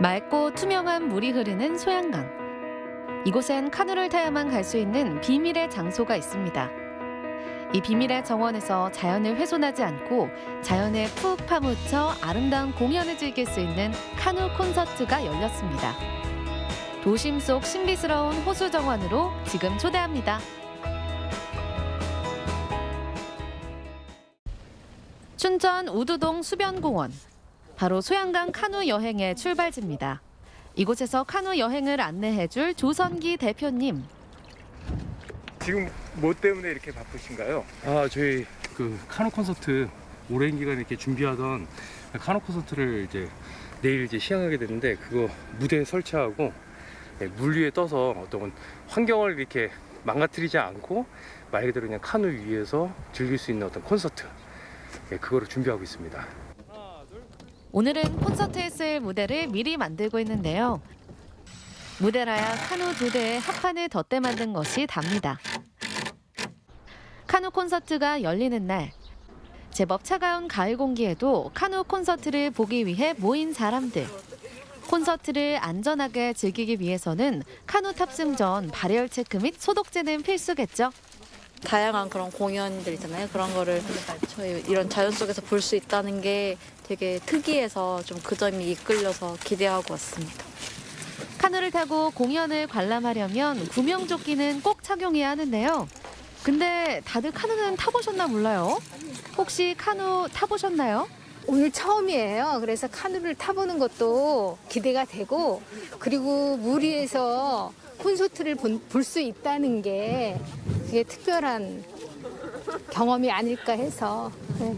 맑고 투명한 물이 흐르는 소양강. 이곳엔 카누를 타야만 갈 수 있는 비밀의 장소가 있습니다. 이 비밀의 정원에서 자연을 훼손하지 않고 자연에 푹 파묻혀 아름다운 공연을 즐길 수 있는 카누 콘서트가 열렸습니다. 도심 속 신비스러운 호수 정원으로 지금 초대합니다. 춘천 우두동 수변공원. 바로 소양강 카누 여행의 출발지입니다. 이곳에서 카누 여행을 안내해줄 조선기 대표님. 지금 뭐 때문에 이렇게 바쁘신가요? 저희 카누 콘서트 오랜 기간 이렇게 준비하던 카누 콘서트를 내일 시행하게 되는데, 그거 무대 설치하고 물 위에 떠서 어떤 환경을 이렇게 망가뜨리지 않고 말 그대로 그냥 카누 위에서 즐길 수 있는 어떤 콘서트, 그거를 준비하고 있습니다. 오늘은 콘서트에 쓰일 무대를 미리 만들고 있는데요. 무대라야 카누 두 대의 합판을 덧대 만든 것이 답니다. 카누 콘서트가 열리는 날, 제법 차가운 가을 공기에도 카누 콘서트를 보기 위해 모인 사람들. 콘서트를 안전하게 즐기기 위해서는 카누 탑승 전 발열 체크 및 소독제는 필수겠죠. 다양한 그런 공연들 있잖아요. 그런 거를 저희 이런 자연 속에서 볼 수 있다는 게 되게 특이해서 좀 그 점이 이끌려서 기대하고 왔습니다. 카누를 타고 공연을 관람하려면 구명조끼는 꼭 착용해야 하는데요. 근데 다들 카누는 타보셨나 몰라요. 혹시 카누 타보셨나요? 오늘 처음이에요. 그래서 카누를 타보는 것도 기대가 되고, 그리고 물 위에서 콘서트를 볼 수 있다는 게 되게 특별한 경험이 아닐까 해서. 네.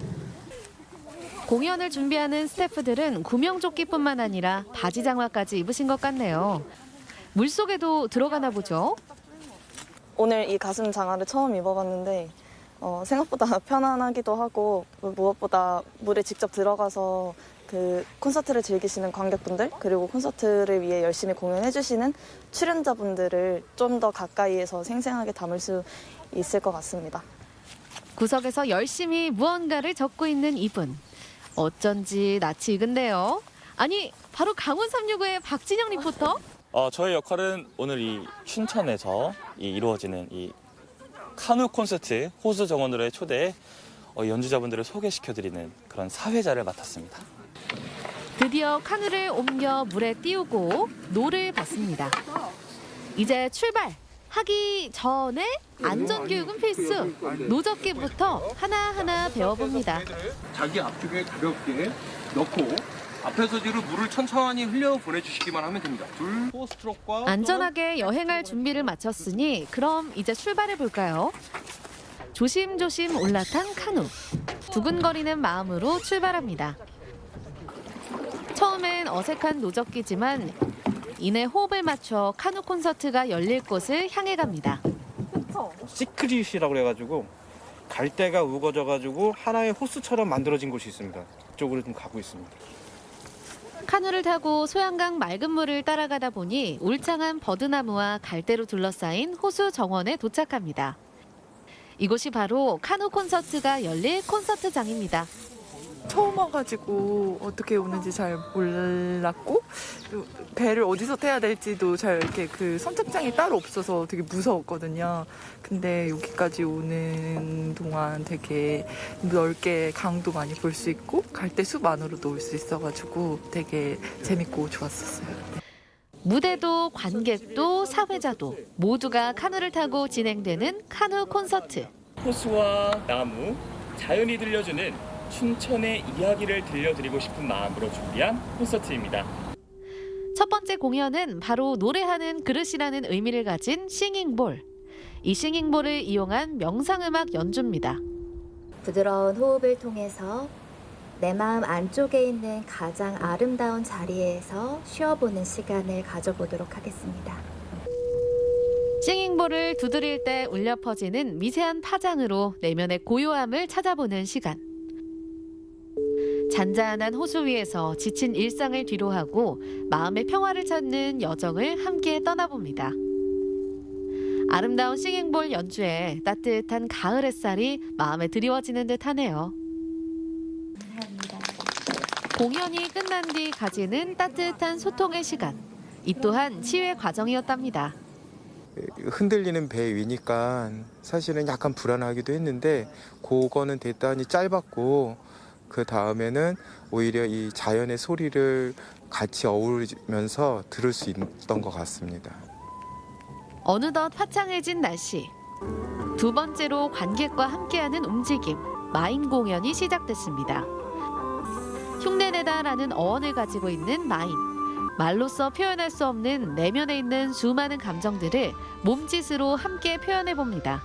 공연을 준비하는 스태프들은 구명조끼뿐만 아니라 바지 장화까지 입으신 것 같네요. 물속에도 들어가나 보죠? 오늘 이 가슴 장화를 처음 입어봤는데 생각보다 편안하기도 하고, 무엇보다 물에 직접 들어가서 그 콘서트를 즐기시는 관객분들, 그리고 콘서트를 위해 열심히 공연해주시는 출연자분들을 좀 더 가까이에서 생생하게 담을 수 있을 것 같습니다. 구석에서 열심히 무언가를 적고 있는 이분. 어쩐지 낯이 익은데요. 아니, 바로 강원 365의 박진영 리포터? 저의 역할은 오늘 이 춘천에서 이루어지는 이 카누 콘서트 호수 정원으로의 초대에 연주자분들을 소개시켜드리는 그런 사회자를 맡았습니다. 드디어 카누를 옮겨 물에 띄우고 노를 받습니다. 이제 출발! 하기 전에 안전교육은 필수. 노젓기부터 하나하나 배워봅니다. 자기 앞쪽에 가볍게 넣고 앞에서 뒤로 물을 천천히 흘려 보내주시기만 하면 됩니다. 안전하게 여행할 준비를 마쳤으니 그럼 이제 출발해볼까요? 조심조심 올라탄 카누. 두근거리는 마음으로 출발합니다. 처음엔 어색한 노젓기지만 이내 호흡을 맞춰 카누 콘서트가 열릴 곳을 향해 갑니다. 시크릿이라고 그래가지고 갈대가 우거져가지고 하나의 호수처럼 만들어진 곳이 있습니다. 그쪽으로 좀 가고 있습니다. 카누를 타고 소양강 맑은 물을 따라가다 보니 울창한 버드나무와 갈대로 둘러싸인 호수 정원에 도착합니다. 이곳이 바로 카누 콘서트가 열릴 콘서트장입니다. 처음 와가지고 어떻게 오는지 잘 몰랐고, 배를 어디서 타야 될지도 잘 이렇게 그 선착장이 따로 없어서 되게 무서웠거든요. 근데 여기까지 오는 동안 되게 넓게 강도 많이 볼 수 있고 갈대숲 안으로도 올 수 있어가지고 되게 재밌고 좋았었어요. 네. 무대도 관객도 사회자도 모두가 카누를 타고 진행되는 카누 콘서트. 호수와 나무, 자연이 들려주는 춘천의 이야기를 들려드리고 싶은 마음으로 준비한 콘서트입니다. 첫 번째 공연은 바로 노래하는 그릇이라는 의미를 가진 싱잉볼. 이 싱잉볼을 이용한 명상음악 연주입니다. 부드러운 호흡을 통해서 내 마음 안쪽에 있는 가장 아름다운 자리에서 쉬어보는 시간을 가져보도록 하겠습니다. 싱잉볼을 두드릴 때 울려 퍼지는 미세한 파장으로 내면의 고요함을 찾아보는 시간. 잔잔한 호수 위에서 지친 일상을 뒤로하고 마음의 평화를 찾는 여정을 함께 떠나봅니다. 아름다운 싱잉볼 연주에 따뜻한 가을 햇살이 마음에 드리워지는 듯하네요. 공연이 끝난 뒤 가지는 따뜻한 소통의 시간. 이 또한 치유의 과정이었답니다. 흔들리는 배 위니까 사실은 약간 불안하기도 했는데 그거는 대단히 짧았고 그 다음에는 오히려 이 자연의 소리를 같이 어우르면서 들을 수 있던 것 같습니다. 어느덧 화창해진 날씨. 두 번째로 관객과 함께하는 움직임, 마인 공연이 시작됐습니다. 흉내내다라는 어원을 가지고 있는 마인. 말로써 표현할 수 없는 내면에 있는 수많은 감정들을 몸짓으로 함께 표현해 봅니다.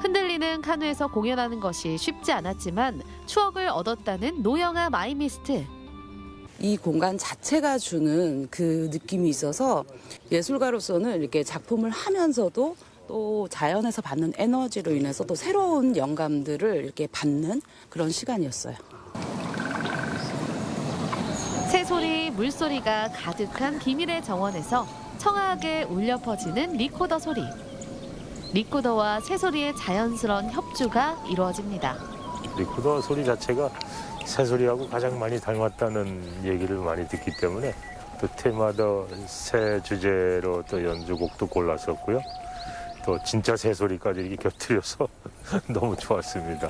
흔들리는 카누에서 공연하는 것이 쉽지 않았지만 추억을 얻었다는 노영아 마이미스트. 이 공간 자체가 주는 그 느낌이 있어서 예술가로서는 이렇게 작품을 하면서도 또 자연에서 받는 에너지로 인해서 또 새로운 영감들을 이렇게 받는 그런 시간이었어요. 새소리, 물소리가 가득한 비밀의 정원에서 청아하게 울려 퍼지는 리코더 소리. 리코더와 새소리의 자연스러운 협주가 이루어집니다. 리코더 소리 자체가 새소리하고 가장 많이 닮았다는 얘기를 많이 듣기 때문에 또 테마다 새 주제로 또 연주곡도 골랐었고요. 또 진짜 새소리까지 이렇게 곁들여서 너무 좋았습니다.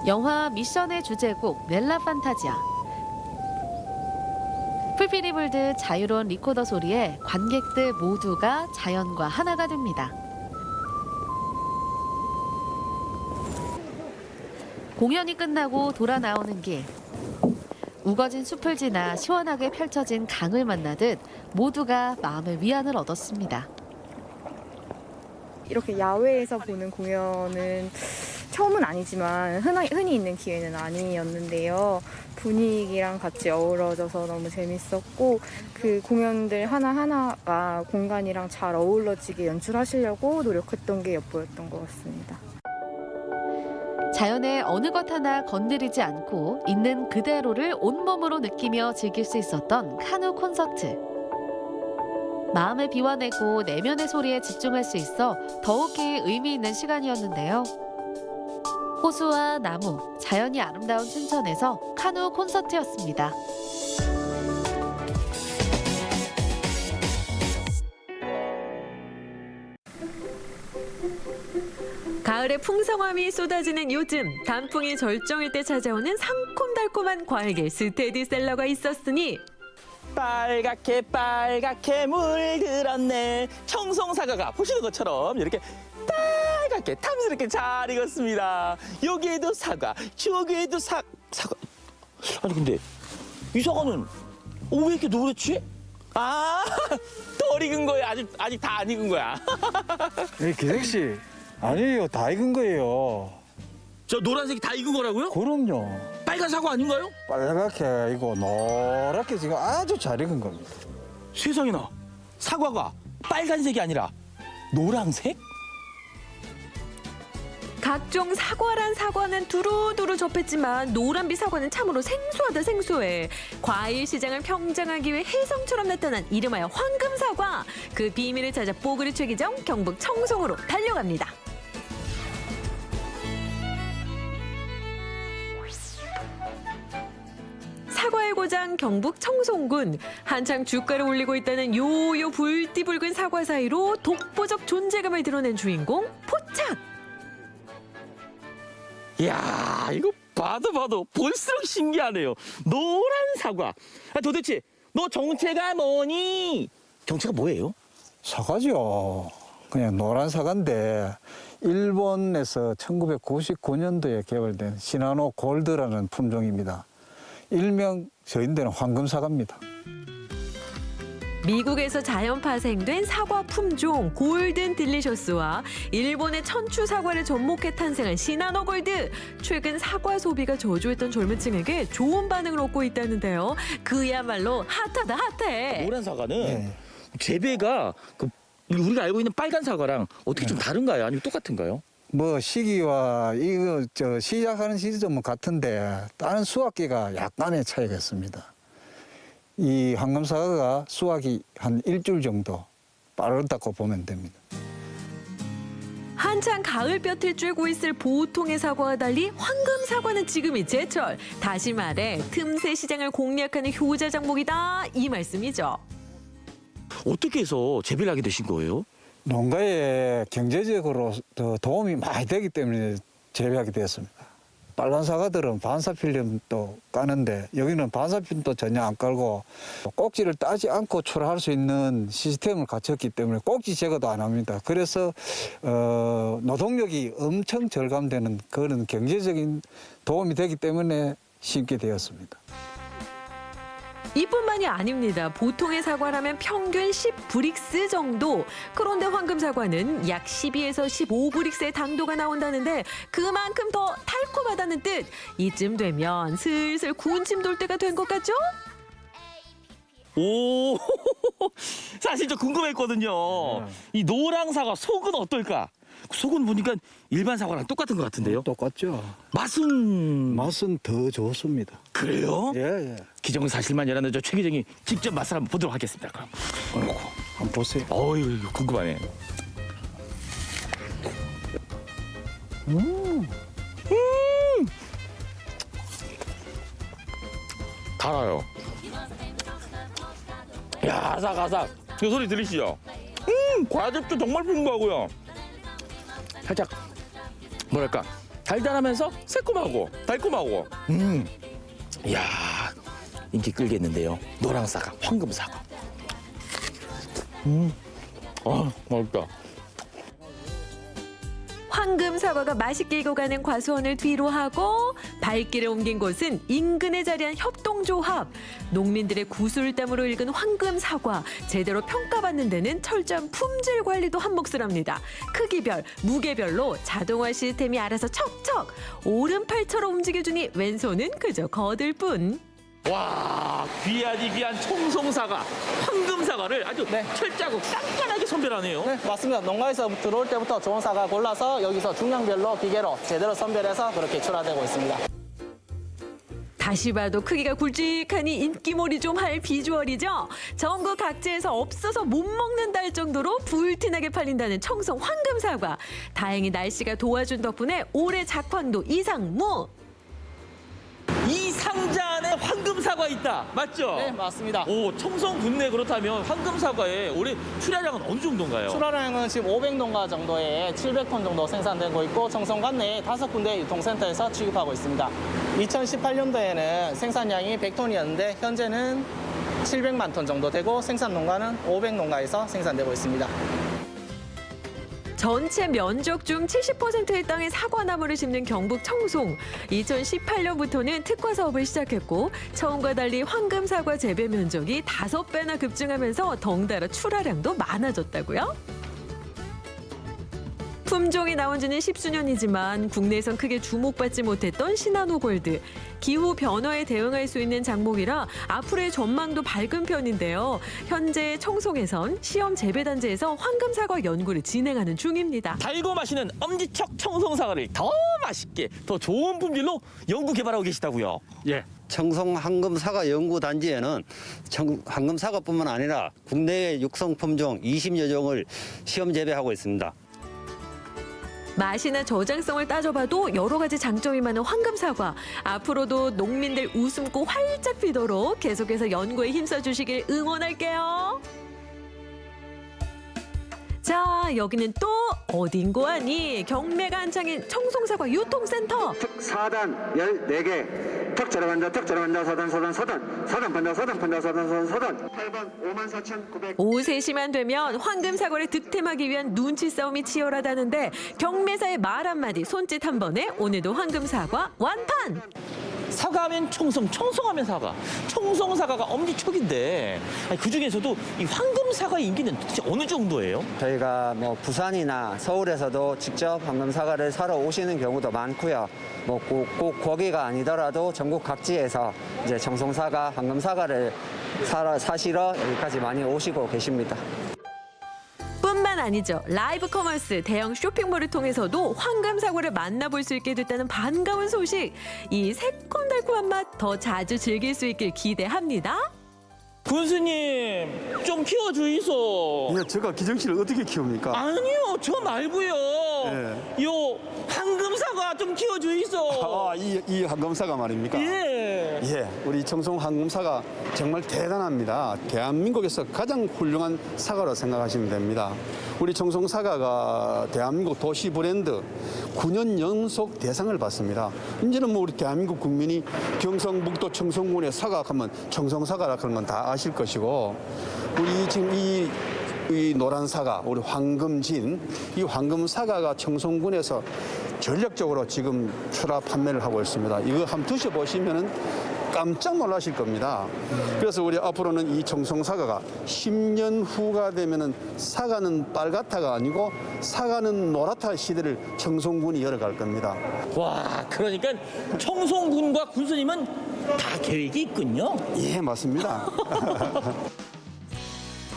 영화 미션의 주제곡 넬라 판타지아. 풀필이 불듯 자유로운 리코더 소리에 관객들 모두가 자연과 하나가 됩니다. 공연이 끝나고 돌아 나오는 길. 우거진 숲을 지나 시원하게 펼쳐진 강을 만나듯 모두가 마음의 위안을 얻었습니다. 이렇게 야외에서 보는 공연은 처음은 아니지만 흔히 있는 기회는 아니었는데요. 분위기랑 같이 어우러져서 너무 재밌었고 그 공연들 하나하나가 공간이랑 잘 어우러지게 연출하시려고 노력했던 게 엿보였던 것 같습니다. 자연의 어느 것 하나 건드리지 않고 있는 그대로를 온몸으로 느끼며 즐길 수 있었던 카누 콘서트. 마음을 비워내고 내면의 소리에 집중할 수 있어 더욱이 의미 있는 시간이었는데요. 호수와 나무, 자연이 아름다운 춘천에서 카누 콘서트였습니다. 가을의 풍성함이 쏟아지는 요즘, 단풍이 절정일 때 찾아오는 상콤달콤한 과일계 스테디셀러가 있었으니 빨갛게 물들었네. 청송사과가 보시는 것처럼 이렇게 빨갛게 탐스럽게 잘 익었습니다. 여기에도 사과, 저기에도 사과. 아니 근데 이 사과는 왜 이렇게 노랗지? 덜 익은 거야. 아직 다 안 익은 거야. 네, 기생 씨. 아니에요. 다 익은 거예요. 저 노란색이 다 익은 거라고요? 그럼요. 빨간 사과 아닌가요? 빨갛게 이거 노랗게 지금 아주 잘 익은 겁니다. 세상에나 사과가 빨간색이 아니라 노란색? 각종 사과란 사과는 두루두루 접했지만 노란빛 사과는 참으로 생소하다 생소해. 과일 시장을 평정하기 위해 혜성처럼 나타난 이름하여 황금사과. 그 비밀을 찾아 뽀글이 최기정 경북 청송으로 달려갑니다. 사과의 고장 경북 청송군. 한창 주가를 올리고 있다는 요요 불띠붉은 사과 사이로 독보적 존재감을 드러낸 주인공 포착. 이야, 이거 봐도 볼수록 신기하네요. 노란 사과. 도대체 너 정체가 뭐니? 정체가 뭐예요? 사과죠. 그냥 노란 사과인데 일본에서 1999년도에 개발된 시나노 골드라는 품종입니다. 일명 저인데는 황금사과입니다. 미국에서 자연 파생된 사과 품종 골든 딜리셔스와 일본의 천추 사과를 접목해 탄생한 시나노 골드. 최근 사과 소비가 저조했던 젊은 층에게 좋은 반응을 얻고 있다는데요. 그야말로 핫하다 핫해. 노란 사과는 재배가 우리가 알고 있는 빨간 사과랑 어떻게 좀 다른가요? 아니면 똑같은가요? 뭐 시기와 이거 시작하는 시점은 같은데 다른 수확기가 약간의 차이가 있습니다. 이 황금사과가 수확이 한 일주일 정도 빠르다고 보면 됩니다. 한창 가을볕을 쬐고 있을 보통의 사과와 달리 황금 사과는 지금이 제철. 다시 말해 틈새 시장을 공략하는 효자 장목이다 이 말씀이죠. 어떻게 해서 재배를 하게 되신 거예요? 농가에 경제적으로 더 도움이 많이 되기 때문에 재배하게 되었습니다. 빨간 사과들은 반사필름도 까는데 여기는 반사필름도 전혀 안 깔고 꼭지를 따지 않고 출하할 수 있는 시스템을 갖췄기 때문에 꼭지 제거도 안 합니다. 그래서 노동력이 엄청 절감되는 그런 경제적인 도움이 되기 때문에 심게 되었습니다. 이뿐만이 아닙니다. 보통의 사과라면 평균 10브릭스 정도. 그런데 황금 사과는 약 12에서 15브릭스의 당도가 나온다는데 그만큼 더 달콤하다는 뜻. 이쯤 되면 슬슬 군침 돌 때가 된 것 같죠? 오, 사실 저 궁금했거든요. 이 노랑 사과 속은 어떨까? 속은 보니까 일반 사과랑 똑같은 것 같은데요? 똑같죠. 맛은 더 좋습니다. 그래요? 예. 기정사실만이라는 저 최 기정이 직접 맛을 한번 보도록 하겠습니다. 그럼. 한번 보세요. 이거 궁금하네. 달아요. 야, 아삭아삭. 그 소리 들리시죠? 과즙도 정말 풍부하고요. 살짝 뭐랄까 달달하면서 새콤하고 달콤하고. 이야, 인기 끌겠는데요. 노랑 사과, 황금 사과. 맛있다. 황금 사과가 맛있게 익어가는 과수원을 뒤로 하고 발길을 옮긴 곳은 인근에 자리한 협동조합. 농민들의 구슬땀으로 익은 황금 사과 제대로 평가받는 데는 철저한 품질 관리도 한몫을 크기별, 무게별로 자동화 시스템이 알아서 척척 오른팔처럼 움직여주니 왼손은 그저 거들 뿐. 와, 귀하디 귀한 청송사과, 황금사과를 아주 철저하고 깐깐하게 선별하네요. 네, 맞습니다. 농가에서 들어올 때부터 좋은 사과 골라서 여기서 중량별로 기계로 제대로 선별해서 그렇게 출하되고 있습니다. 다시 봐도 크기가 굵직하니 인기몰이 좀 할 비주얼이죠. 전국 각지에서 없어서 못 먹는다 할 정도로 불티나게 팔린다는 청송 황금 사과. 다행히 날씨가 도와준 덕분에 올해 작황도 이상무. 이 상자 안에 황금 사과 있다. 맞죠? 네, 맞습니다. 오, 청송 군내 그렇다면 황금 사과의 올해 출하량은 어느 정도인가요? 출하량은 지금 500농가 정도에 700톤 정도 생산되고 있고 청송관 내에 5군데 유통센터에서 취급하고 있습니다. 2018년도에는 생산량이 100톤이었는데 현재는 700만 톤 정도 되고 생산 농가는 500농가에서 생산되고 있습니다. 전체 면적 중 70%의 땅에 사과나무를 심는 경북 청송. 2018년부터는 특화 사업을 시작했고 처음과 달리 황금 사과 재배 면적이 5배나 급증하면서 덩달아 출하량도 많아졌다고요? 품종이 나온 지는 10수년이지만 국내에선 크게 주목받지 못했던 시나노 골드. 기후 변화에 대응할 수 있는 작목이라 앞으로의 전망도 밝은 편인데요. 현재 청송에선 시험 재배단지에서 황금 사과 연구를 진행하는 중입니다. 달고 마시는 엄지척 청송 사과를 더 맛있게, 더 좋은 품질로 연구 개발하고 계시다고요? 예. 청송 황금 사과 연구 단지에는 황금 사과뿐만 아니라 국내의 육성 품종 20여 종을 시험 재배하고 있습니다. 맛이나 저장성을 따져봐도 여러 가지 장점이 많은 황금 사과. 앞으로도 농민들 웃음꽃 활짝 피도록 계속해서 연구에 힘써주시길 응원할게요. 자, 여기는 또 어딘고 하니 경매가 한창인 청송사과 유통센터. 특 4단 14개, 특 저렴한자, 특 저렴한자, 서단, 서단, 서단, 서단 판자, 서단 판자, 서단, 서단, 8번 54,900. 오후 3시만 되면 황금 사과를 득템하기 위한 눈치 싸움이 치열하다는데 경매사의 말 한마디, 손짓 한 번에 오늘도 황금 사과 완판! 사과하면 청송, 청송하면 사과. 청송 사과가 엄지척인데 그 중에서도 이 황금 사과의 인기는 도대체 어느 정도예요? 저희가 뭐 부산이나 서울에서도 직접 황금 사과를 사러 오시는 경우도 많고요. 뭐 꼭 거기가 아니더라도 전국 각지에서 이제 청송 사과, 황금 사과를 사시러 여기까지 많이 오시고 계십니다. 뿐만 아니죠. 라이브 커머스, 대형 쇼핑몰을 통해서도 황금 사과를 만나볼 수 있게 됐다는 반가운 소식. 이 새콤달콤한 맛 더 자주 즐길 수 있길 기대합니다. 군수님, 좀 키워주이소. 예, 제가 기정 씨를 어떻게 키웁니까? 아니요, 저 말고요. 요 황금 사과 좀 키워줘 있어. 이 황금사가 말입니까? 예. 예, 우리 청송 황금사가 정말 대단합니다. 대한민국에서 가장 훌륭한 사과로 생각하시면 됩니다. 우리 청송 사과가 대한민국 도시 브랜드 9년 연속 대상을 받습니다. 이제는 뭐 우리 대한민국 국민이 경상북도 청송군의 사과하면 청송 사과라 그런 건 다 아실 것이고, 우리 지금 이 노란 사과, 우리 황금진, 이 황금 사과가 청송군에서 전략적으로 지금 출하 판매를 하고 있습니다. 이거 한번 드셔보시면은 깜짝 놀라실 겁니다. 그래서 우리 앞으로는 이 청송 사과가 10년 후가 되면은 사과는 빨갛다가 아니고 사과는 노랗다 시대를 청송군이 열어갈 겁니다. 와, 그러니까 청송군과 군수님은 다 계획이 있군요. 예, 맞습니다.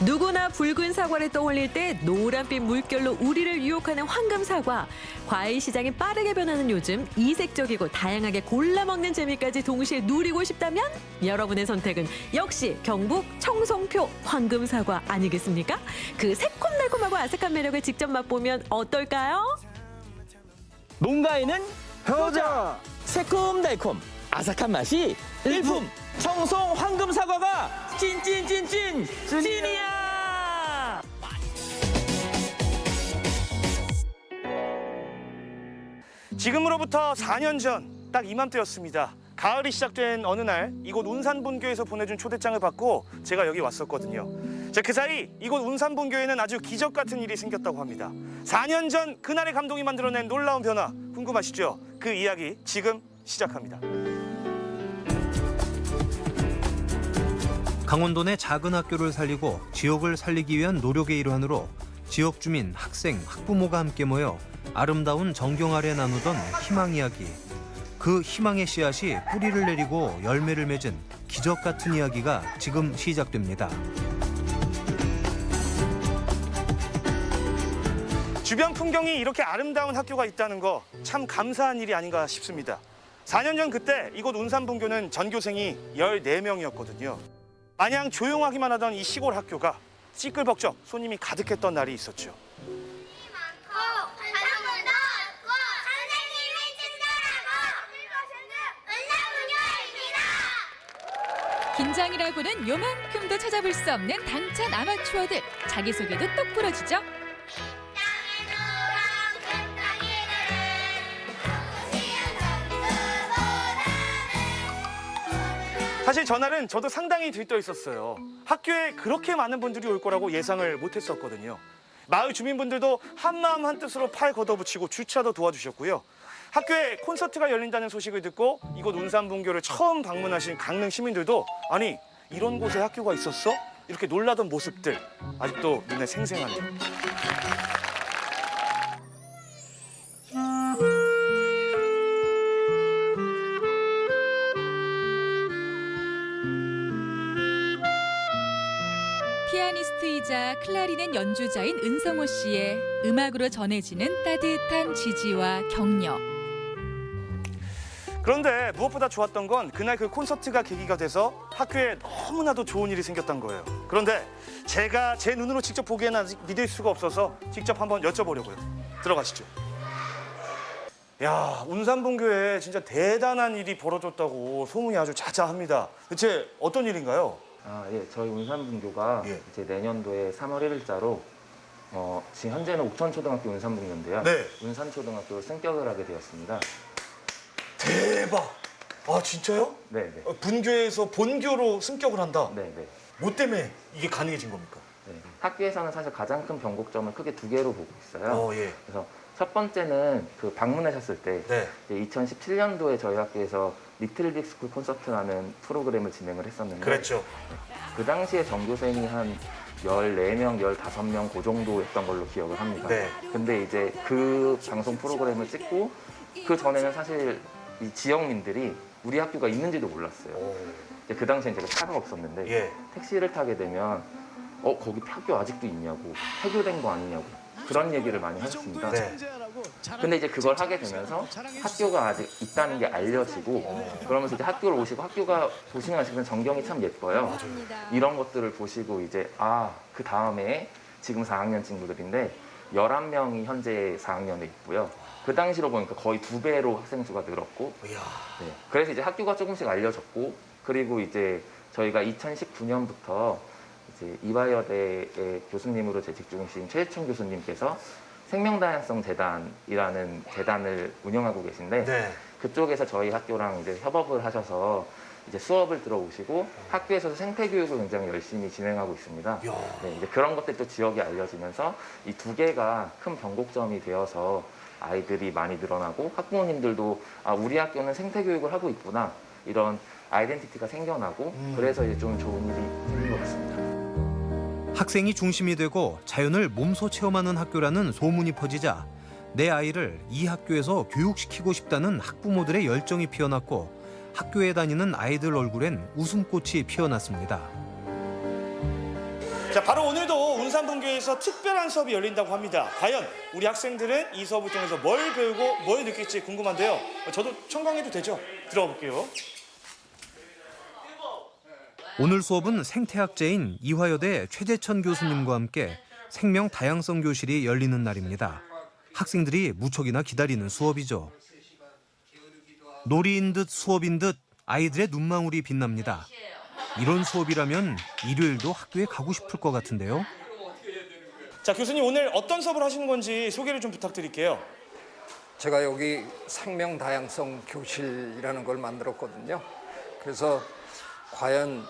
누구나 붉은 사과를 떠올릴 때 노란빛 물결로 우리를 유혹하는 황금 사과. 과일 시장이 빠르게 변하는 요즘 이색적이고 다양하게 골라 먹는 재미까지 동시에 누리고 싶다면 여러분의 선택은 역시 경북 청송표 황금 사과 아니겠습니까? 그 새콤달콤하고 아삭한 매력을 직접 맛보면 어떨까요? 농가에는 효자 새콤달콤 아삭한 맛이 일품 청송 황금 사과가 찐찐찐찐 찐이야. 지금으로부터 4년 전 딱 이맘때였습니다. 가을이 시작된 어느 날 이곳 운산본교에서 보내준 초대장을 받고 제가 여기 왔었거든요. 자, 그 사이 이곳 운산본교에는 아주 기적 같은 일이 생겼다고 합니다. 4년 전 그날의 감동이 만들어낸 놀라운 변화 궁금하시죠? 그 이야기 지금 시작합니다. 강원도 내 작은 학교를 살리고 지역을 살리기 위한 노력의 일환으로 지역 주민, 학생, 학부모가 함께 모여 아름다운 전경 아래 나누던 희망 이야기. 그 희망의 씨앗이 뿌리를 내리고 열매를 맺은 기적 같은 이야기가 지금 시작됩니다. 주변 풍경이 이렇게 아름다운 학교가 있다는 거 참 감사한 일이 아닌가 싶습니다. 4년 전 그때 이곳 운산본교는 전교생이 14명이었거든요. 마냥 조용하기만 하던 이 시골 학교가 시끌벅적 손님이 가득했던 날이 있었죠. 긴장이라고는 요만큼도 찾아볼 수 없는 당찬 아마추어들. 자기소개도 똑 부러지죠. 사실 전날은 저도 상당히 들떠 있었어요. 학교에 그렇게 많은 분들이 올 거라고 예상을 못했었거든요. 마을 주민분들도 한마음 한뜻으로 팔 걷어붙이고 주차도 도와주셨고요. 학교에 콘서트가 열린다는 소식을 듣고 이곳 운산본교를 처음 방문하신 강릉 시민들도 아니 이런 곳에 학교가 있었어? 이렇게 놀라던 모습들 아직도 눈에 생생하네요. 피아니스트이자 클라리넷 연주자인 은성호 씨의 음악으로 전해지는 따뜻한 지지와 격려. 그런데 무엇보다 좋았던 건 그날 그 콘서트가 계기가 돼서 학교에 너무나도 좋은 일이 생겼던 거예요. 그런데 제가 제 눈으로 직접 보기에는 아직 믿을 수가 없어서 직접 한번 여쭤보려고요. 들어가시죠. 야, 운산본교에 진짜 대단한 일이 벌어졌다고 소문이 아주 자자합니다. 대체 어떤 일인가요? 예, 저희 운산본교가 이제 내년도에 3월 1일자로 지금 현재는 옥천초등학교 운산본교인데요. 네. 운산초등학교로 승격을 하게 되었습니다. 대박! 아, 진짜요? 네. 분교에서 본교로 승격을 한다? 네. 뭐 때문에 이게 가능해진 겁니까? 네. 학교에서는 사실 가장 큰 변곡점을 크게 두 개로 보고 있어요. 예. 그래서 첫 번째는 그 방문하셨을 때 네. 2017년도에 저희 학교에서 리틀 빅 스쿨 콘서트라는 프로그램을 진행을 했었는데 그랬죠. 그 당시에 전교생이 한 14명, 15명 그 정도였던 걸로 기억을 합니다. 네. 근데 이제 그 방송 프로그램을 찍고 그 전에는 사실 이 지역민들이 우리 학교가 있는지도 몰랐어요. 이제 그 당시엔 제가 차가 없었는데 택시를 타게 되면 거기 학교 아직도 있냐고, 폐교된 거 아니냐고 그런 얘기를 많이 하셨습니다. 네. 근데 이제 그걸 하게 되면서 학교가 아직 있다는 게 알려지고 그러면서 이제 학교를 오시고 학교가 보시면 지금 전경이 참 예뻐요. 이런 것들을 보시고 이제 그 다음에 지금 4학년 친구들인데 11명이 현재 4학년에 있고요. 그 당시로 보니까 거의 2배로 학생 수가 늘었고, 네. 그래서 이제 학교가 조금씩 알려졌고, 그리고 이제 저희가 2019년부터 이제 이화여대의 교수님으로 재직 중이신 최혜춘 교수님께서 생명다양성 재단이라는 재단을 운영하고 계신데, 네. 그쪽에서 저희 학교랑 이제 협업을 하셔서 이제 수업을 들어오시고 학교에서도 생태 교육을 굉장히 열심히 진행하고 있습니다. 네, 이제 그런 것들도 지역에 알려지면서 이 2개가 큰 변곡점이 되어서 아이들이 많이 늘어나고 학부모님들도 아, 우리 학교는 생태 교육을 하고 있구나, 이런 아이덴티티가 생겨나고 그래서 이제 좀 좋은 일이 생긴 것 같습니다. 학생이 중심이 되고 자연을 몸소 체험하는 학교라는 소문이 퍼지자 내 아이를 이 학교에서 교육시키고 싶다는 학부모들의 열정이 피어났고 학교에 다니는 아이들 얼굴엔 웃음꽃이 피어났습니다. 자, 바로 오늘도 운산분교에서 특별한 수업이 열린다고 합니다. 과연 우리 학생들은 이 수업을 통해서 뭘 배우고 뭘 느낄지 궁금한데요. 저도 청강해도 되죠? 들어가 볼게요. 오늘 수업은 생태학자인 이화여대 최재천 교수님과 함께 생명 다양성 교실이 열리는 날입니다. 학생들이 무척이나 기다리는 수업이죠. 놀이인 듯 수업인 듯 아이들의 눈망울이 빛납니다. 이런 수업이라면 일요일도 학교에 가고 싶을 것 같은데요. 자, 교수님 오늘 어떤 수업을 하시는 건지 소개를 좀 부탁드릴게요. 제가 여기 생명 다양성 교실이라는 걸 만들었거든요. 그래서 과연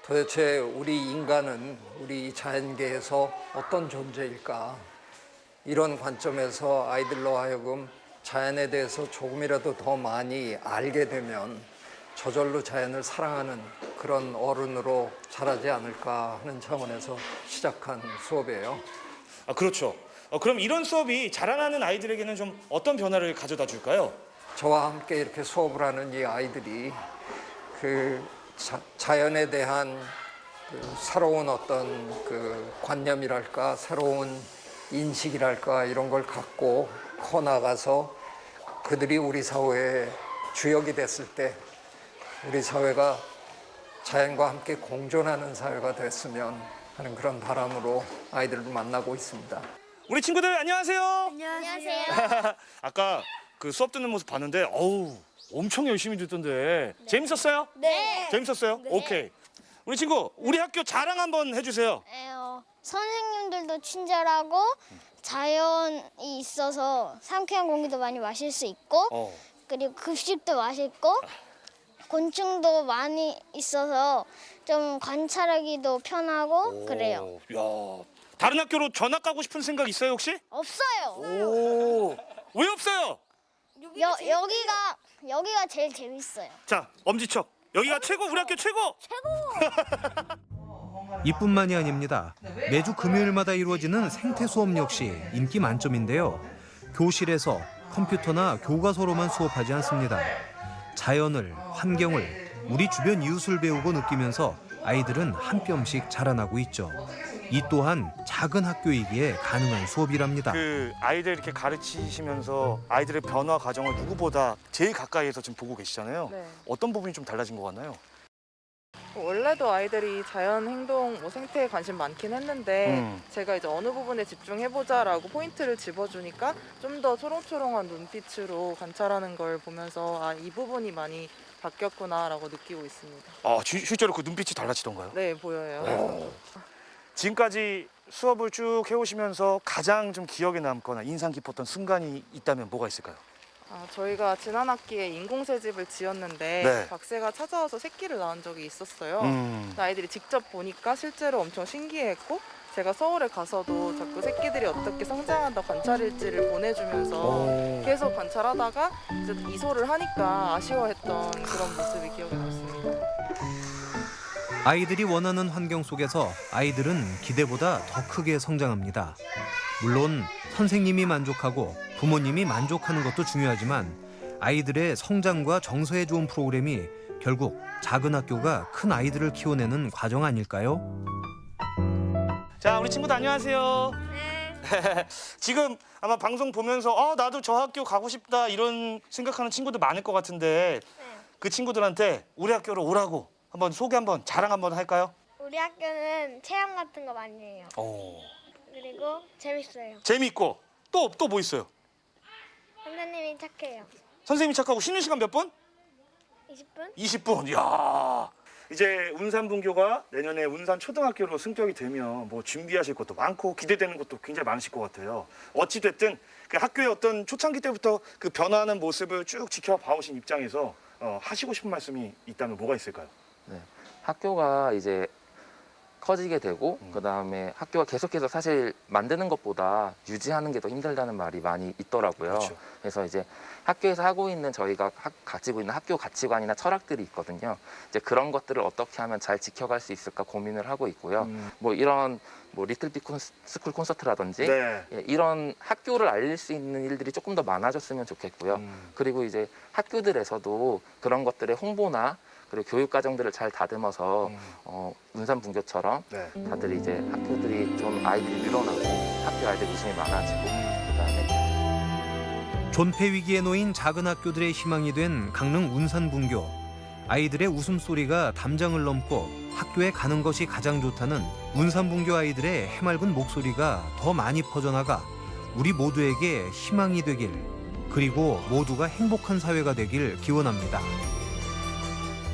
도대체 우리 인간은 우리 자연계에서 어떤 존재일까? 이런 관점에서 아이들로 하여금 자연에 대해서 조금이라도 더 많이 알게 되면 저절로 자연을 사랑하는 그런 어른으로 자라지 않을까 하는 차원에서 시작한 수업이에요. 아, 그렇죠. 그럼 이런 수업이 자라나는 아이들에게는 좀 어떤 변화를 가져다 줄까요? 저와 함께 이렇게 수업을 하는 이 아이들이 그 자연에 대한 그 새로운 어떤 그 관념이랄까, 새로운 인식이랄까, 이런 걸 갖고 커 나가서 그들이 우리 사회의 주역이 됐을 때 우리 사회가 자연과 함께 공존하는 사회가 됐으면 하는 그런 바람으로 아이들을 만나고 있습니다. 우리 친구들 안녕하세요. 안녕하세요. 아까 그 수업 듣는 모습 봤는데 어우, 엄청 열심히 듣던데 재밌었어요? 네. 재밌었어요? 네. 오케이. 우리 친구, 우리 학교 자랑 한번 해주세요. 선생님들도 친절하고 자연이 있어서 상쾌한 공기도 많이 마실 수 있고 그리고 급식도 맛있고 곤충도 많이 있어서 좀 관찰하기도 편하고 그래요. 야, 다른 학교로 전학 가고 싶은 생각 있어요 혹시? 없어요. 오, 왜 없어요? 여기가 제일 재밌어요. 자, 엄지척. 여기가 최고, 우리 학교 최고. 이뿐만이 아닙니다. 매주 금요일마다 이루어지는 생태 수업 역시 인기 만점인데요. 교실에서 컴퓨터나 교과서로만 수업하지 않습니다. 자연을, 환경을, 우리 주변 이웃을 배우고 느끼면서 아이들은 한 뼘씩 자라나고 있죠. 이 또한 작은 학교이기에 가능한 수업이랍니다. 그 아이들 이렇게 가르치시면서 아이들의 변화 과정을 누구보다 제일 가까이에서 지금 보고 계시잖아요. 네. 어떤 부분이 좀 달라진 것 같나요? 원래도 아이들이 자연 행동, 생태에 관심 많긴 했는데 제가 이제 어느 부분에 집중해보자라고 포인트를 집어주니까 좀 더 초롱초롱한 눈빛으로 관찰하는 걸 보면서 아, 이 부분이 많이 바뀌었구나라고 느끼고 있습니다. 아, 실제로 그 눈빛이 달라지던가요? 네, 보여요. 지금까지 수업을 쭉 해오시면서 가장 좀 기억에 남거나 인상 깊었던 순간이 있다면 뭐가 있을까요? 저희가 지난 학기에 인공새집을 지었는데 네. 박새가 찾아와서 새끼를 낳은 적이 있었어요. 아이들이 직접 보니까 실제로 엄청 신기했고 제가 서울에 가서도 자꾸 새끼들이 어떻게 성장한다 관찰일지를 보내주면서 계속 관찰하다가 이제 이소를 하니까 아쉬워했던 그런 모습이 기억에 남습니다. 아이들이 원하는 환경 속에서 아이들은 기대보다 더 크게 성장합니다. 물론 선생님이 만족하고 부모님이 만족하는 것도 중요하지만 아이들의 성장과 정서에 좋은 프로그램이 결국 작은 학교가 큰 아이들을 키워내는 과정 아닐까요? 자, 우리 친구들 안녕하세요. 네. 지금 아마 방송 보면서 나도 저 학교 가고 싶다 이런 생각하는 친구들 많을 것 같은데 그 친구들한테 우리 학교로 오라고 한번 소개 한번 자랑 한번 할까요? 우리 학교는 체험 같은 거 많이 해요. 그리고 재밌어요. 재미있고 또 뭐 있어요? 선생님이 착해요. 선생님이 착하고 쉬는 시간 몇 분? 20분? 20분. 이야. 이제 운산분교가 내년에 운산초등학교로 승격이 되면 뭐 준비하실 것도 많고 기대되는 것도 굉장히 많으실 것 같아요. 어찌 됐든 그 학교의 어떤 초창기 때부터 그 변화하는 모습을 쭉 지켜봐오신 입장에서 하시고 싶은 말씀이 있다면 뭐가 있을까요? 네. 학교가 이제 커지게 되고 그다음에 학교가 계속해서 사실 만드는 것보다 유지하는 게 더 힘들다는 말이 많이 있더라고요. 그렇죠. 그래서 이제 학교에서 하고 있는 저희가 가지고 있는 학교 가치관이나 철학들이 있거든요. 이제 그런 것들을 어떻게 하면 잘 지켜갈 수 있을까 고민을 하고 있고요. 뭐 이런 뭐 리틀 빅 스쿨 콘서트라든지 네. 예, 이런 학교를 알릴 수 있는 일들이 조금 더 많아졌으면 좋겠고요. 그리고 이제 학교들에서도 그런 것들의 홍보나 그리고 교육 과정들을 잘 다듬어서 운산분교처럼 네. 다들 이제 학교들이 좀 아이들이 늘어나고 학교 아이들 웃음이 많아지고 그다음에 존폐 위기에 놓인 작은 학교들의 희망이 된 강릉 운산분교. 아이들의 웃음소리가 담장을 넘고 학교에 가는 것이 가장 좋다는 운산분교 아이들의 해맑은 목소리가 더 많이 퍼져나가 우리 모두에게 희망이 되길, 그리고 모두가 행복한 사회가 되길 기원합니다.